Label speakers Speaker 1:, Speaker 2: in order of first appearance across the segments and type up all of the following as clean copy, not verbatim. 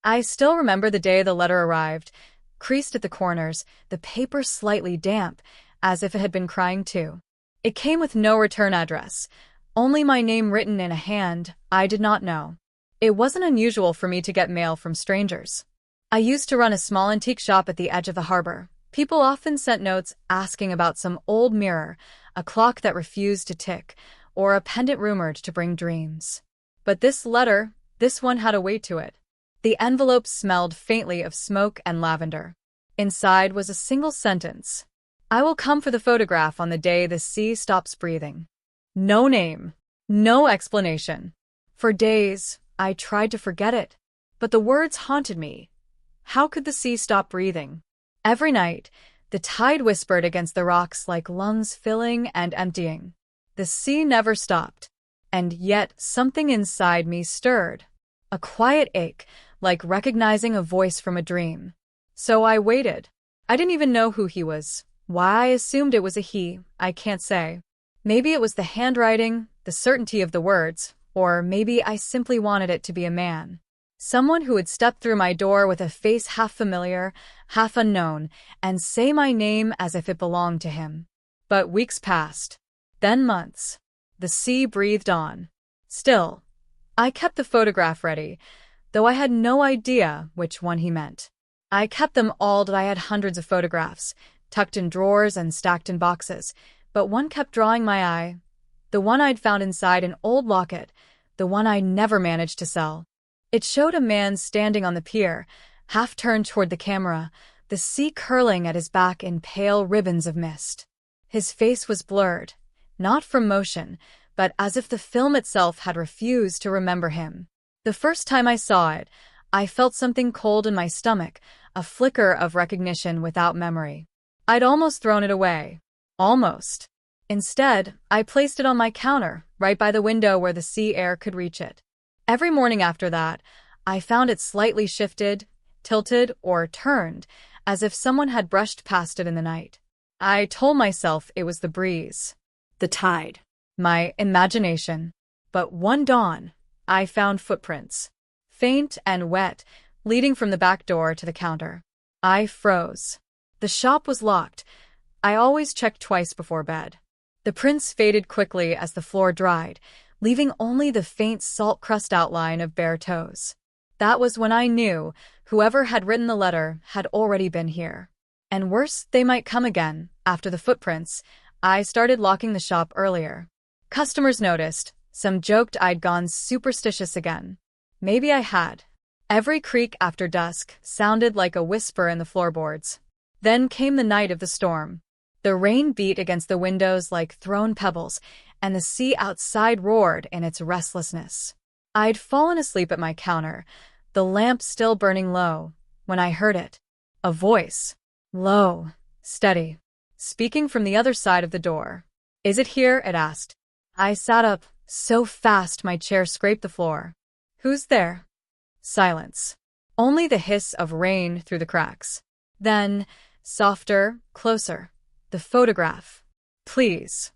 Speaker 1: I still remember the day the letter arrived, creased at the corners, the paper slightly damp, as if it had been crying too. It came with no return address, only my name written in a hand I did not know. It wasn't unusual for me to get mail from strangers. I used to run a small antique shop at the edge of the harbor. People often sent notes asking about some old mirror, a clock that refused to tick, or a pendant rumored to bring dreams. But this letter, this one had a weight to it. The envelope smelled faintly of smoke and lavender. Inside was a single sentence. I will come for the photograph on the day the sea stops breathing. No name. No explanation. For days, I tried to forget it, but the words haunted me. How could the sea stop breathing? Every night, the tide whispered against the rocks like lungs filling and emptying. The sea never stopped, and yet something inside me stirred. A quiet ache, like recognizing a voice from a dream. So I waited. I didn't even know who he was. Why I assumed it was a he, I can't say. Maybe it was the handwriting, the certainty of the words, or maybe I simply wanted it to be a man. Someone who would step through my door with a face half familiar, half unknown, and say my name as if it belonged to him. But weeks passed. Then months. The sea breathed on. Still, I kept the photograph ready, though I had no idea which one he meant. I kept them all, that I had hundreds of photographs, tucked in drawers and stacked in boxes, but one kept drawing my eye. The one I'd found inside an old locket, the one I never managed to sell. It showed a man standing on the pier, half turned toward the camera, the sea curling at his back in pale ribbons of mist. His face was blurred, not from motion, but as if the film itself had refused to remember him. The first time I saw it, I felt something cold in my stomach, a flicker of recognition without memory. I'd almost thrown it away. Almost. Instead, I placed it on my counter, right by the window where the sea air could reach it. Every morning after that, I found it slightly shifted, tilted, or turned, as if someone had brushed past it in the night. I told myself it was the breeze, the tide, my imagination. But one dawn, I found footprints, faint and wet, leading from the back door to the counter. I froze. The shop was locked. I always checked twice before bed. The prints faded quickly as the floor dried, leaving only the faint salt crust outline of bare toes. That was when I knew whoever had written the letter had already been here. And worse, they might come again. After the footprints, I started locking the shop earlier. Customers noticed. Some joked I'd gone superstitious again. Maybe I had. Every creak after dusk sounded like a whisper in the floorboards. Then came the night of the storm. The rain beat against the windows like thrown pebbles, and the sea outside roared in its restlessness. I'd fallen asleep at my counter, the lamp still burning low, when I heard it. A voice. Low, steady, speaking from the other side of the door. "Is it here?" it asked. I sat up, so fast my chair scraped the floor. "Who's there?" Silence. Only the hiss of rain through the cracks. Then, softer, closer. The photograph. "Please."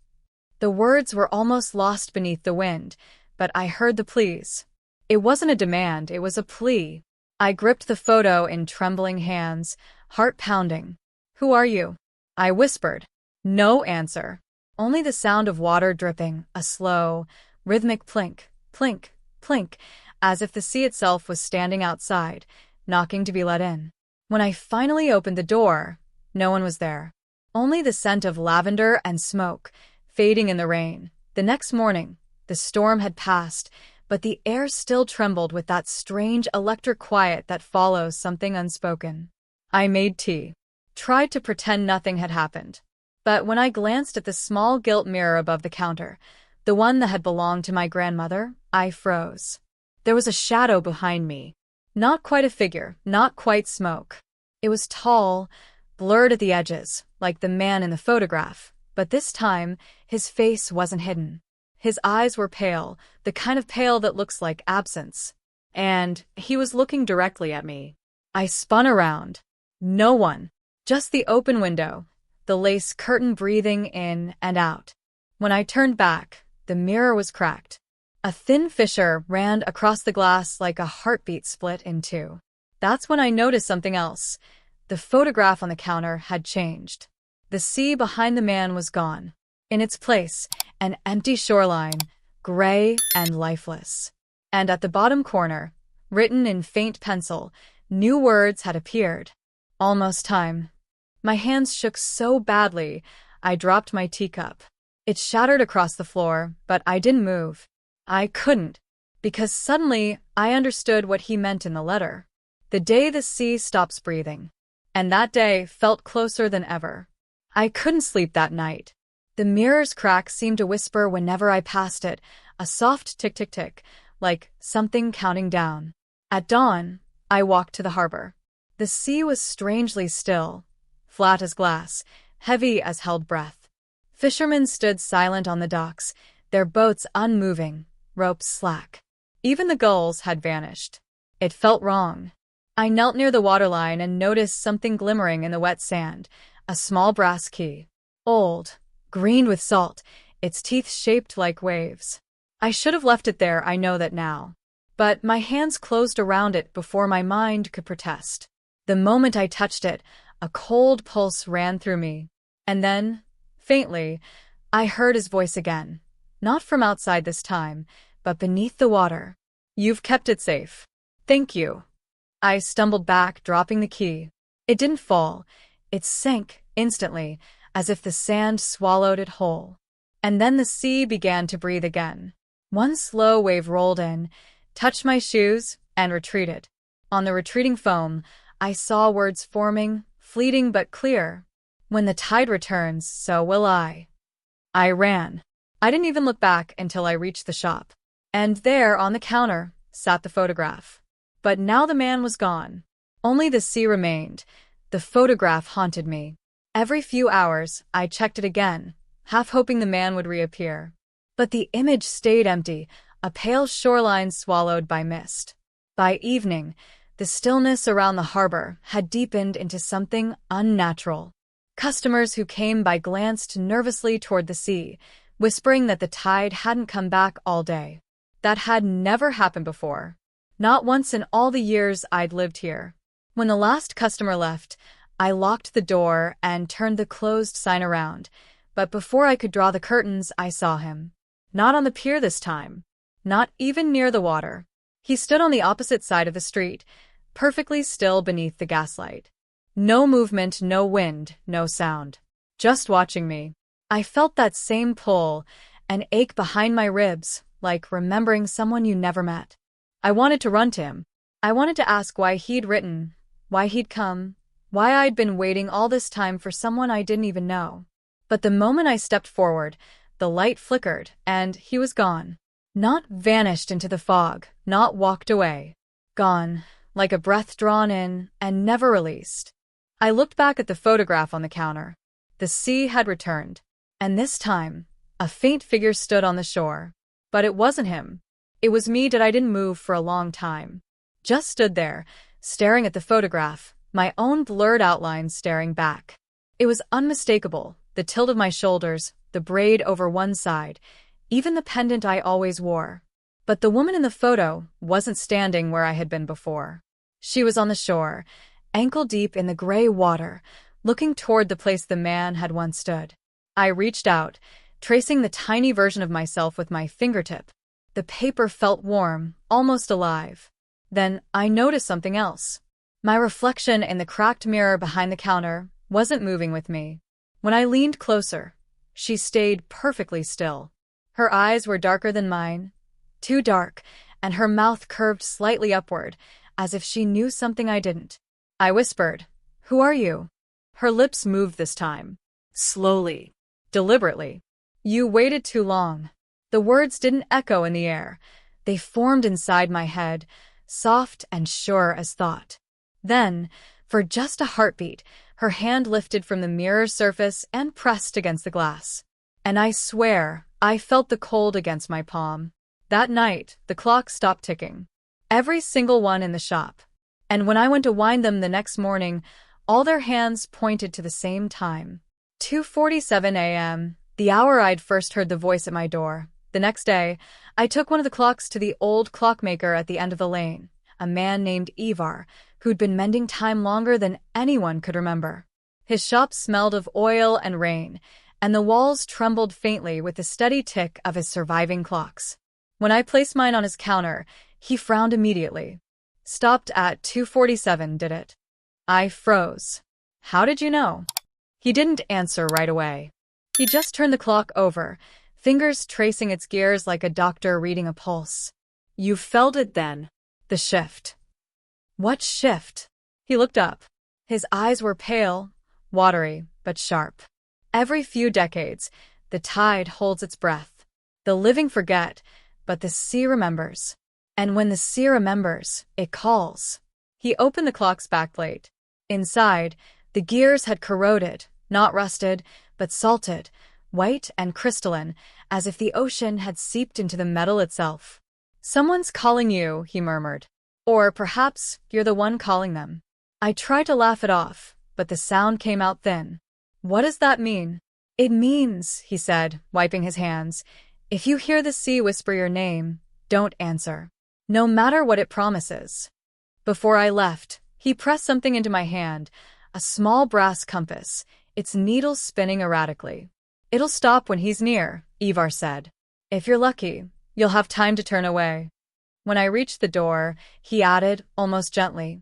Speaker 1: The words were almost lost beneath the wind, but I heard the please. It wasn't a demand, it was a plea. I gripped the photo in trembling hands, heart pounding. "Who are you?" I whispered. No answer. Only the sound of water dripping, a slow, rhythmic plink, plink, plink, as if the sea itself was standing outside, knocking to be let in. When I finally opened the door, no one was there. Only the scent of lavender and smoke, fading in the rain. The next morning, the storm had passed, but the air still trembled with that strange electric quiet that follows something unspoken. I made tea, tried to pretend nothing had happened. But when I glanced at the small gilt mirror above the counter, the one that had belonged to my grandmother, I froze. There was a shadow behind me. Not quite a figure, not quite smoke. It was tall, blurred at the edges, like the man in the photograph, but this time, his face wasn't hidden. His eyes were pale, the kind of pale that looks like absence. And he was looking directly at me. I spun around. No one. Just the open window, the lace curtain breathing in and out. When I turned back, the mirror was cracked. A thin fissure ran across the glass like a heartbeat split in two. That's when I noticed something else. The photograph on the counter had changed. The sea behind the man was gone. In its place, an empty shoreline, gray and lifeless. And at the bottom corner, written in faint pencil, new words had appeared. Almost time. My hands shook so badly, I dropped my teacup. It shattered across the floor, but I didn't move. I couldn't, because suddenly I understood what he meant in the letter. The day the sea stops breathing. And that day felt closer than ever. I couldn't sleep that night. The mirror's crack seemed to whisper whenever I passed it, a soft tick-tick-tick, like something counting down. At dawn, I walked to the harbor. The sea was strangely still, flat as glass, heavy as held breath. Fishermen stood silent on the docks, their boats unmoving, ropes slack. Even the gulls had vanished. It felt wrong. I knelt near the waterline and noticed something glimmering in the wet sand, a small brass key. Old, greened with salt, its teeth shaped like waves. I should have left it there, I know that now. But my hands closed around it before my mind could protest. The moment I touched it, a cold pulse ran through me. And then, faintly, I heard his voice again. Not from outside this time, but beneath the water. You've kept it safe. Thank you. I stumbled back, dropping the key. It didn't fall. It sank instantly, as if the sand swallowed it whole. And then the sea began to breathe again. One slow wave rolled in, touched my shoes, and retreated. On the retreating foam, I saw words forming, fleeting but clear. When the tide returns, so will I. I ran. I didn't even look back until I reached the shop. And there, on the counter, sat the photograph. But now the man was gone. Only the sea remained. The photograph haunted me. Every few hours, I checked it again, half hoping the man would reappear. But the image stayed empty, a pale shoreline swallowed by mist. By evening, the stillness around the harbor had deepened into something unnatural. Customers who came by glanced nervously toward the sea, whispering that the tide hadn't come back all day. That had never happened before. Not once in all the years I'd lived here. When the last customer left, I locked the door and turned the closed sign around. But before I could draw the curtains, I saw him. Not on the pier this time. Not even near the water. He stood on the opposite side of the street, perfectly still beneath the gaslight. No movement, no wind, no sound. Just watching me. I felt that same pull, an ache behind my ribs, like remembering someone you never met. I wanted to run to him. I wanted to ask why he'd written, why he'd come, why I'd been waiting all this time for someone I didn't even know. But the moment I stepped forward, the light flickered, and he was gone. Not vanished into the fog, not walked away. Gone, like a breath drawn in and never released. I looked back at the photograph on the counter. The sea had returned, and this time, a faint figure stood on the shore. But it wasn't him. It was me that I didn't move for a long time. Just stood there, staring at the photograph, my own blurred outlines staring back. It was unmistakable, the tilt of my shoulders, the braid over one side, even the pendant I always wore. But the woman in the photo wasn't standing where I had been before. She was on the shore, ankle-deep in the gray water, looking toward the place the man had once stood. I reached out, tracing the tiny version of myself with my fingertip. The paper felt warm, almost alive. Then I noticed something else. My reflection in the cracked mirror behind the counter wasn't moving with me. When I leaned closer, she stayed perfectly still. Her eyes were darker than mine, too dark, and her mouth curved slightly upward, as if she knew something I didn't. I whispered, "Who are you?" Her lips moved this time. Slowly, deliberately. "You waited too long." The words didn't echo in the air. They formed inside my head, soft and sure as thought. Then, for just a heartbeat, her hand lifted from the mirror's surface and pressed against the glass. And I swear, I felt the cold against my palm. That night, the clock stopped ticking. Every single one in the shop. And when I went to wind them the next morning, all their hands pointed to the same time. 2:47 a.m., the hour I'd first heard the voice at my door. The next day, I took one of the clocks to the old clockmaker at the end of the lane, a man named Ivar, who'd been mending time longer than anyone could remember. His shop smelled of oil and rain, and the walls trembled faintly with the steady tick of his surviving clocks. When I placed mine on his counter, he frowned immediately. "Stopped at 2:47, did it?" I froze. "How did you know?" He didn't answer right away. He just turned the clock over, fingers tracing its gears like a doctor reading a pulse. "You felt it then?" "The shift." "What shift?" He looked up. His eyes were pale, watery, but sharp. "Every few decades, the tide holds its breath. The living forget, but the sea remembers. And when the sea remembers, it calls." He opened the clock's backplate. Inside, the gears had corroded, not rusted, but salted, white and crystalline, as if the ocean had seeped into the metal itself. "Someone's calling you," he murmured. "Or perhaps you're the one calling them." I tried to laugh it off, but the sound came out thin. "What does that mean?" "It means," he said, wiping his hands, "if you hear the sea whisper your name, don't answer. No matter what it promises." Before I left, he pressed something into my hand, a small brass compass, its needle spinning erratically. "It'll stop when he's near," Ivar said. "If you're lucky, you'll have time to turn away." When I reached the door, he added, almost gently,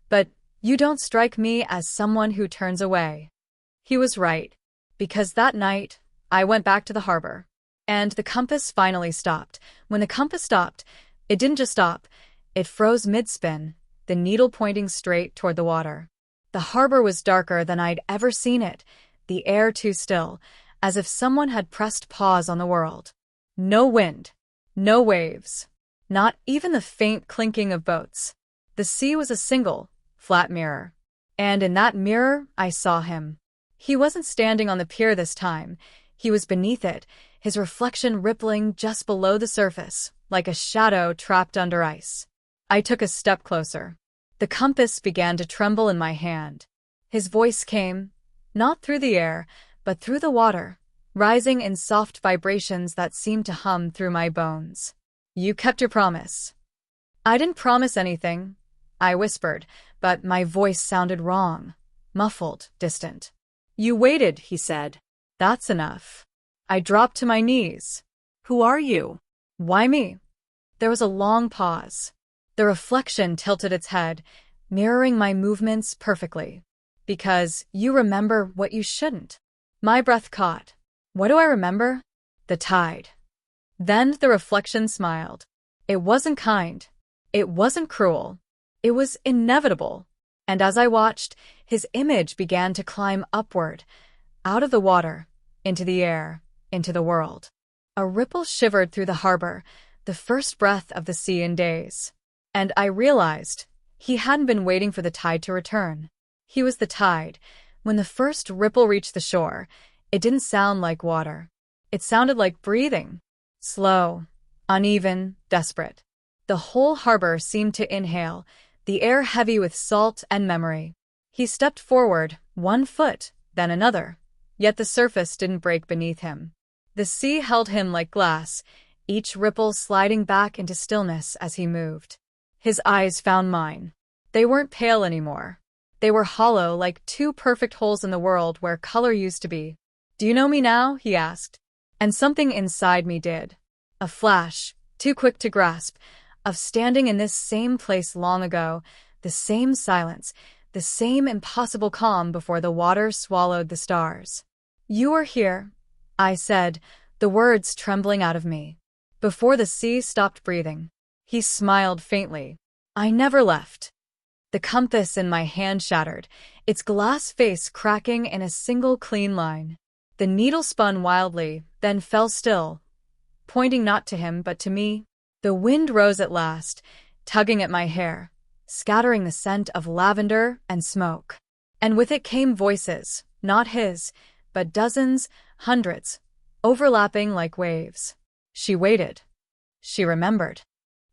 Speaker 1: "But you don't strike me as someone who turns away." He was right, because that night, I went back to the harbor. And the compass finally stopped. When the compass stopped, it didn't just stop, it froze mid-spin, the needle pointing straight toward the water. The harbor was darker than I'd ever seen it, the air too still, as if someone had pressed pause on the world. No wind, no waves, not even the faint clinking of boats. The sea was a single, flat mirror. And in that mirror, I saw him. He wasn't standing on the pier this time. He was beneath it, his reflection rippling just below the surface, like a shadow trapped under ice. I took a step closer. The compass began to tremble in my hand. His voice came, not through the air, but through the water, rising in soft vibrations that seemed to hum through my bones. "You kept your promise." "I didn't promise anything," I whispered, but my voice sounded wrong, muffled, distant. "You waited," he said. "That's enough." I dropped to my knees. "Who are you?" "Why me?" There was a long pause. The reflection tilted its head, mirroring my movements perfectly. "Because you remember what you shouldn't." My breath caught. What do I remember? The tide. Then the reflection smiled. It wasn't kind. It wasn't cruel. It was inevitable. And as I watched, his image began to climb upward, out of the water, into the air, into the world. A ripple shivered through the harbor, the first breath of the sea in days. And I realized he hadn't been waiting for the tide to return. He was the tide. When the first ripple reached the shore, it didn't sound like water. It sounded like breathing. Slow, uneven, desperate. The whole harbor seemed to inhale, the air heavy with salt and memory. He stepped forward, 1 foot, then another. Yet the surface didn't break beneath him. The sea held him like glass, each ripple sliding back into stillness as he moved. His eyes found mine. They weren't pale anymore. They were hollow like 2 perfect holes in the world where color used to be. "Do you know me now?" he asked. And something inside me did. A flash, too quick to grasp, of standing in this same place long ago, the same silence, the same impossible calm before the water swallowed the stars. "You are here," I said, the words trembling out of me. Before the sea stopped breathing. He smiled faintly. "I never left." The compass in my hand shattered, its glass face cracking in a single clean line. The needle spun wildly, then fell still, pointing not to him but to me. The wind rose at last, tugging at my hair, scattering the scent of lavender and smoke. And with it came voices, not his, but dozens, hundreds, overlapping like waves. She waited. She remembered.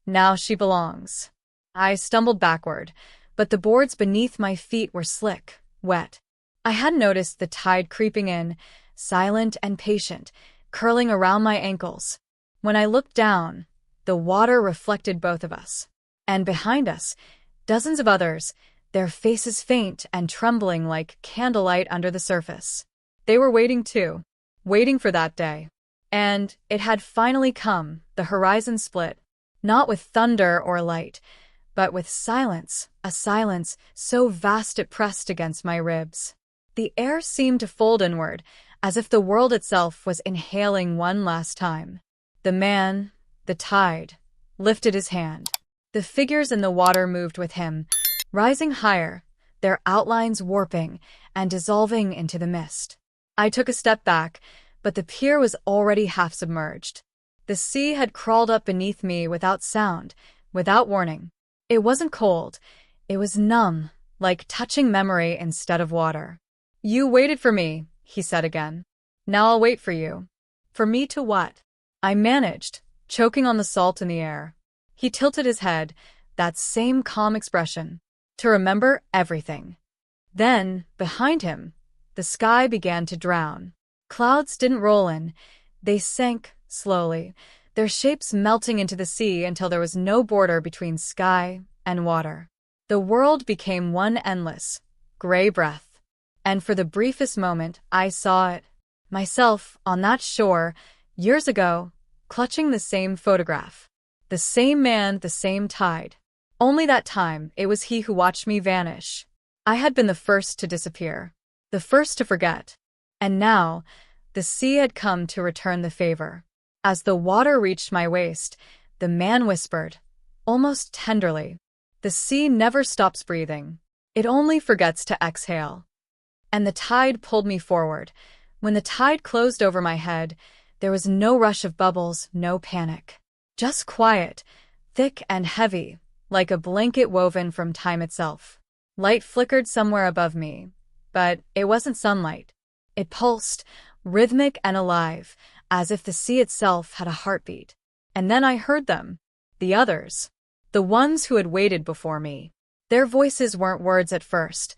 Speaker 1: Now she belongs. I stumbled backward, but the boards beneath my feet were slick, wet. I had noticed the tide creeping in, silent and patient, curling around my ankles. When I looked down, the water reflected both of us. And behind us, dozens of others, their faces faint and trembling like candlelight under the surface. They were waiting too, waiting for that day. And it had finally come. The horizon split, not with thunder or light, but with silence, a silence so vast it pressed against my ribs. The air seemed to fold inward, as if the world itself was inhaling one last time. The man, the tide, lifted his hand. The figures in the water moved with him, rising higher, their outlines warping and dissolving into the mist. I took a step back, but the pier was already half submerged. The sea had crawled up beneath me without sound, without warning. It wasn't cold. It was numb, like touching memory instead of water. "You waited for me," he said again. "Now I'll wait for you." "For me to what?" I managed, choking on the salt in the air. He tilted his head, that same calm expression. "To remember everything." Then, behind him, the sky began to drown. Clouds didn't roll in. They sank slowly, their shapes melting into the sea until there was no border between sky and water. The world became one endless, gray breath. And for the briefest moment, I saw it. Myself on that shore, years ago, clutching the same photograph. The same man, the same tide. Only that time, it was he who watched me vanish. I had been the first to disappear, the first to forget. And now, the sea had come to return the favor. As the water reached my waist, the man whispered, almost tenderly, "The sea never stops breathing. It only forgets to exhale." And the tide pulled me forward. When the tide closed over my head, there was no rush of bubbles, no panic. Just quiet, thick and heavy, like a blanket woven from time itself. Light flickered somewhere above me, but it wasn't sunlight. It pulsed, rhythmic and alive, as if the sea itself had a heartbeat. And then I heard them. The others. The ones who had waited before me. Their voices weren't words at first.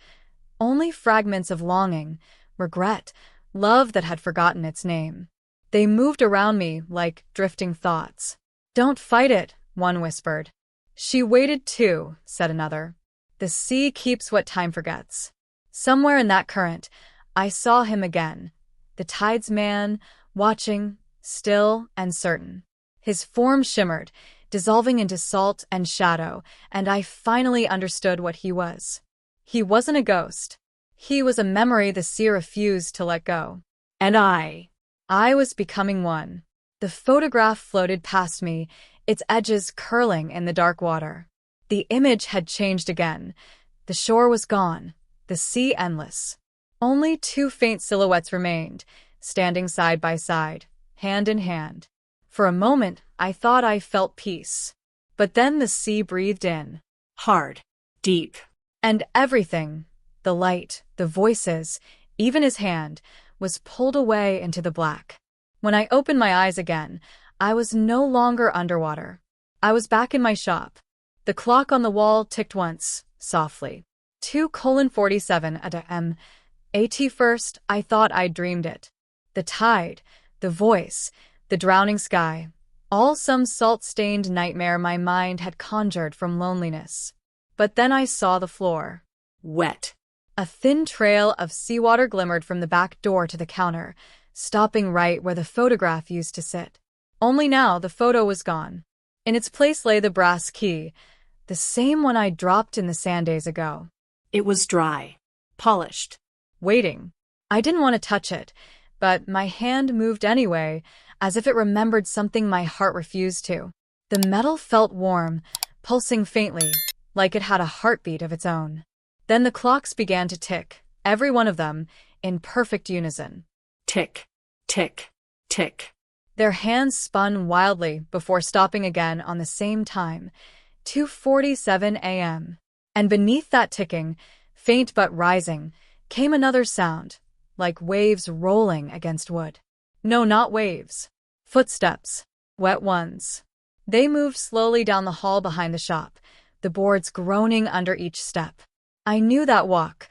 Speaker 1: Only fragments of longing, regret, love that had forgotten its name. They moved around me like drifting thoughts. "Don't fight it," one whispered. "She waited too," said another. "The sea keeps what time forgets." Somewhere in that current, I saw him again. The tide's man, watching, still and certain. His form shimmered, dissolving into salt and shadow, and I finally understood what he was. He wasn't a ghost. He was a memory the sea refused to let go. And I was becoming one. The photograph floated past me, its edges curling in the dark water. The image had changed again. The shore was gone, the sea endless. Only two faint silhouettes remained, standing side by side, hand in hand. For a moment, I thought I felt peace. But then the sea breathed in. Hard, deep. And everything, the light, the voices, even his hand, was pulled away into the black. When I opened my eyes again, I was no longer underwater. I was back in my shop. The clock on the wall ticked once, softly. 2:47 a.m. At first, I thought I'd dreamed it. The tide, the voice, the drowning sky, all some salt-stained nightmare my mind had conjured from loneliness. But then I saw the floor. Wet. A thin trail of seawater glimmered from the back door to the counter, stopping right where the photograph used to sit. Only now the photo was gone. In its place lay the brass key, the same one I dropped in the sand days ago. It was dry, polished, waiting. I didn't want to touch it, but my hand moved anyway, as if it remembered something my heart refused to. The metal felt warm, pulsing faintly, like it had a heartbeat of its own. Then the clocks began to tick, every one of them, in perfect unison. Tick, tick, tick. Their hands spun wildly before stopping again on the same time, 2:47 a.m. And beneath that ticking, faint but rising, came another sound, like waves rolling against wood. No, not waves. Footsteps. Wet ones. They moved slowly down the hall behind the shop, the boards groaning under each step. I knew that walk.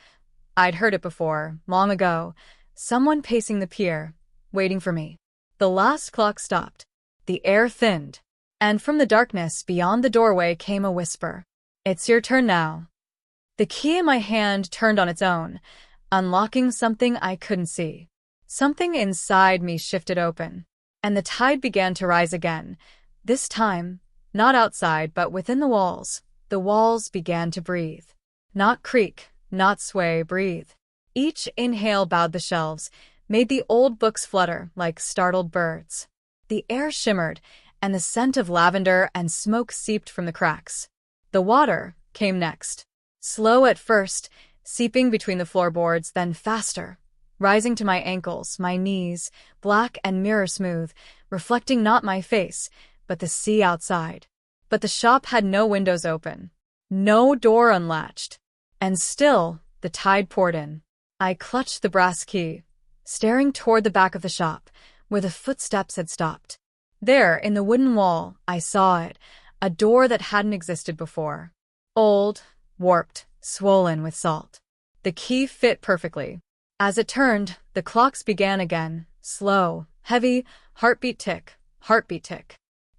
Speaker 1: I'd heard it before, long ago. Someone pacing the pier, waiting for me. The last clock stopped. The air thinned. And from the darkness beyond the doorway came a whisper. "It's your turn now." The key in my hand turned on its own, unlocking something I couldn't see. Something inside me shifted open, and the tide began to rise again. This time, not outside, but within the walls. The walls began to breathe. Not creak, not sway, breathe. Each inhale bowed the shelves, made the old books flutter like startled birds. The air shimmered, and the scent of lavender and smoke seeped from the cracks. The water came next. Slow at first, seeping between the floorboards, then faster, rising to my ankles, my knees, black and mirror-smooth, reflecting not my face, but the sea outside. But the shop had no windows open, no door unlatched, and still the tide poured in. I clutched the brass key, staring toward the back of the shop, where the footsteps had stopped. There, in the wooden wall, I saw it, a door that hadn't existed before. Old, warped, swollen with salt. The key fit perfectly. As it turned, the clocks began again, slow, heavy, heartbeat tick,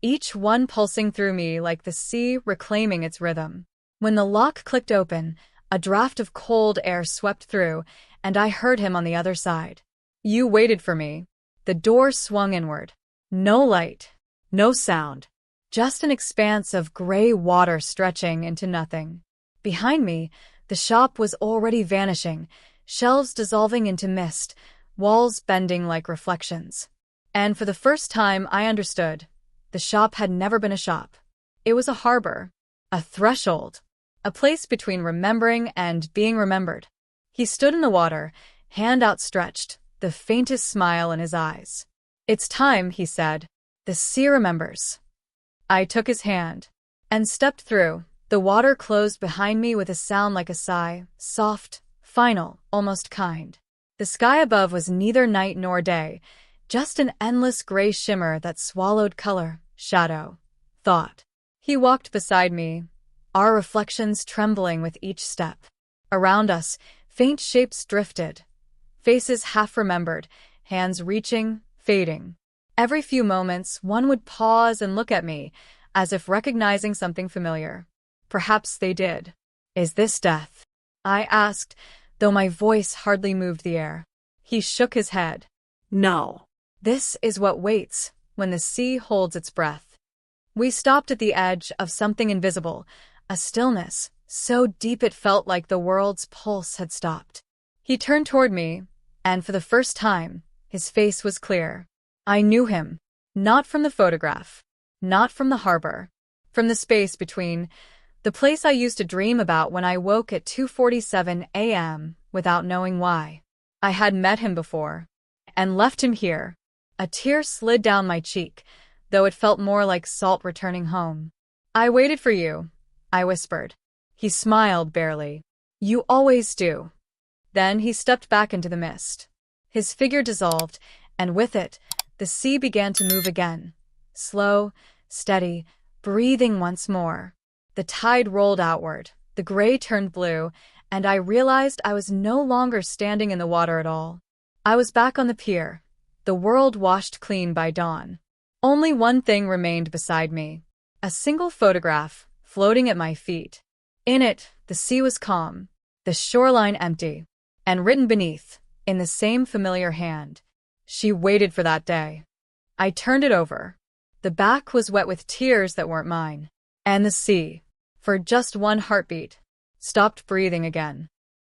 Speaker 1: each one pulsing through me like the sea reclaiming its rhythm. When the lock clicked open, a draft of cold air swept through, and I heard him on the other side. "You waited for me." The door swung inward. No light, no sound, just an expanse of gray water stretching into nothing. Behind me, the shop was already vanishing, shelves dissolving into mist, walls bending like reflections. And for the first time, I understood. The shop had never been a shop. It was a harbor, a threshold, a place between remembering and being remembered. He stood in the water, hand outstretched, the faintest smile in his eyes. "It's time," he said. "The sea remembers." I took his hand and stepped through. The water closed behind me with a sound like a sigh, soft, final, almost kind. The sky above was neither night nor day, just an endless gray shimmer that swallowed color, shadow, thought. He walked beside me, our reflections trembling with each step. Around us, faint shapes drifted, faces half-remembered, hands reaching, fading. Every few moments, one would pause and look at me, as if recognizing something familiar. Perhaps they did. "Is this death?" I asked, though my voice hardly moved the air. He shook his head. "No. This is what waits when the sea holds its breath." We stopped at the edge of something invisible, a stillness so deep it felt like the world's pulse had stopped. He turned toward me, and for the first time, his face was clear. I knew him, not from the photograph, not from the harbor, from the space between, the place I used to dream about when I woke at 2:47 a.m. without knowing why. I had met him before, and left him here. A tear slid down my cheek, though it felt more like salt returning home. "I waited for you," I whispered. He smiled barely. "You always do." Then he stepped back into the mist. His figure dissolved, and with it, the sea began to move again. Slow, steady, breathing once more. The tide rolled outward, the gray turned blue, and I realized I was no longer standing in the water at all. I was back on the pier, the world washed clean by dawn. Only one thing remained beside me. A single photograph, floating at my feet. In it, the sea was calm, the shoreline empty, and written beneath, in the same familiar hand, "She waited for that day." I turned it over. The back was wet with tears that weren't mine. And the sea, for just one heartbeat, stopped breathing again.